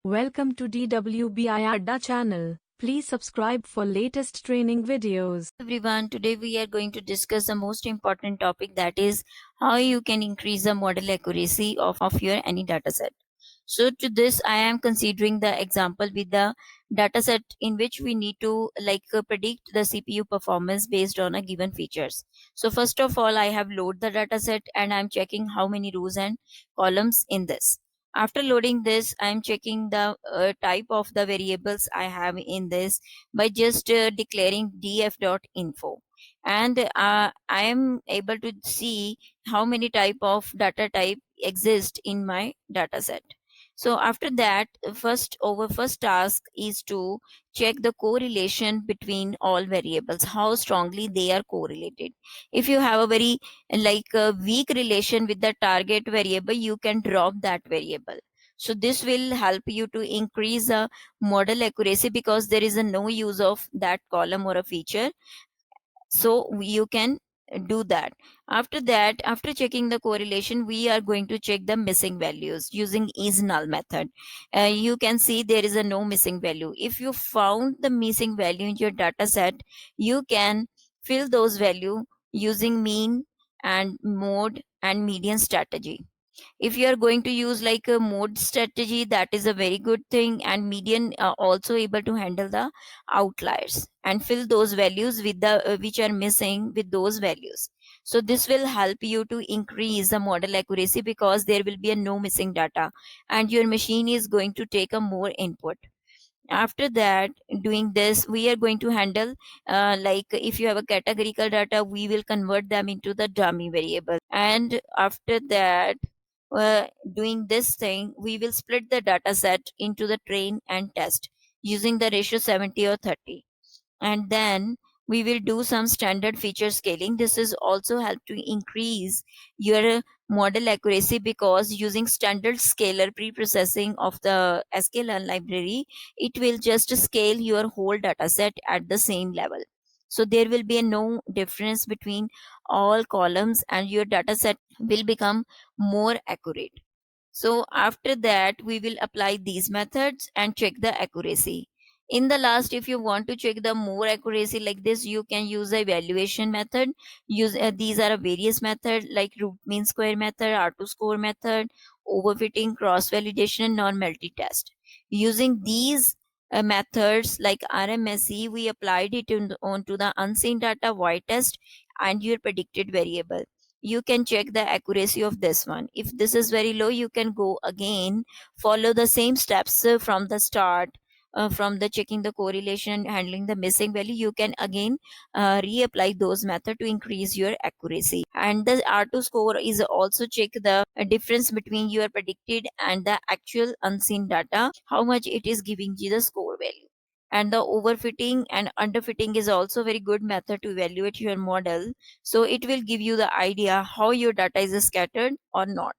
Welcome to DWBI Adda channel. Please subscribe for latest training videos. Everyone, today we are going to discuss the most important topic, that is how you can increase the model accuracy of your any dataset. So to this I am considering the example with the dataset in which we need to predict the CPU performance based on a given features. So first of all, I have load the dataset and I'm checking how many rows and columns in this. After loading this, I'm checking the type of the variables I have in this by just declaring df.info, and I am able to see how many type of data type exist in my data set. So after that, first task is to check the correlation between all variables, how strongly they are correlated. If you have a very weak relation with the target variable, you can drop that variable. So this will help you to increase the model accuracy because there is a no use of that column or a feature. So you can do that. After that, after checking the correlation, we are going to check the missing values using is null method. You can see there is a no missing value. If you found the missing value in your data set, you can fill those value using mean and mode and median strategy. If you are going to use like a mode strategy, that is a very good thing, and median also able to handle the outliers and fill those values with the which are missing with those values. So this will help you to increase the model accuracy because there will be a no missing data and your machine is going to take a more input. After that, doing this, we are going to handle like if you have a categorical data, we will convert them into the dummy variable. And after that, doing this thing, we will split the data set into the train and test using the ratio 70 or 30. And then we will do some standard feature scaling. This is also help to increase your model accuracy because using standard scalar pre-processing of the sklearn library, it will just scale your whole data set at the same level. So there will be no difference between all columns and your data set will become more accurate. So after that, we will apply these methods and check the accuracy. In the last, if you want to check the more accuracy like this, you can use the evaluation method. Use these are a various method like root mean square method, R2 score method, overfitting, cross validation, normality test. Using these methods like RMSE, we applied it onto the unseen data y test and your predicted variable. You can check the accuracy of this one. If this is very low, you can go again, follow the same steps from the start, from the checking the correlation, handling the missing value. You can again reapply those method to increase your accuracy. And the R2 score is also check the difference between your predicted and the actual unseen data, how much it is giving you the score value. And the overfitting and underfitting is also very good method to evaluate your model. So it will give you the idea how your data is scattered or not.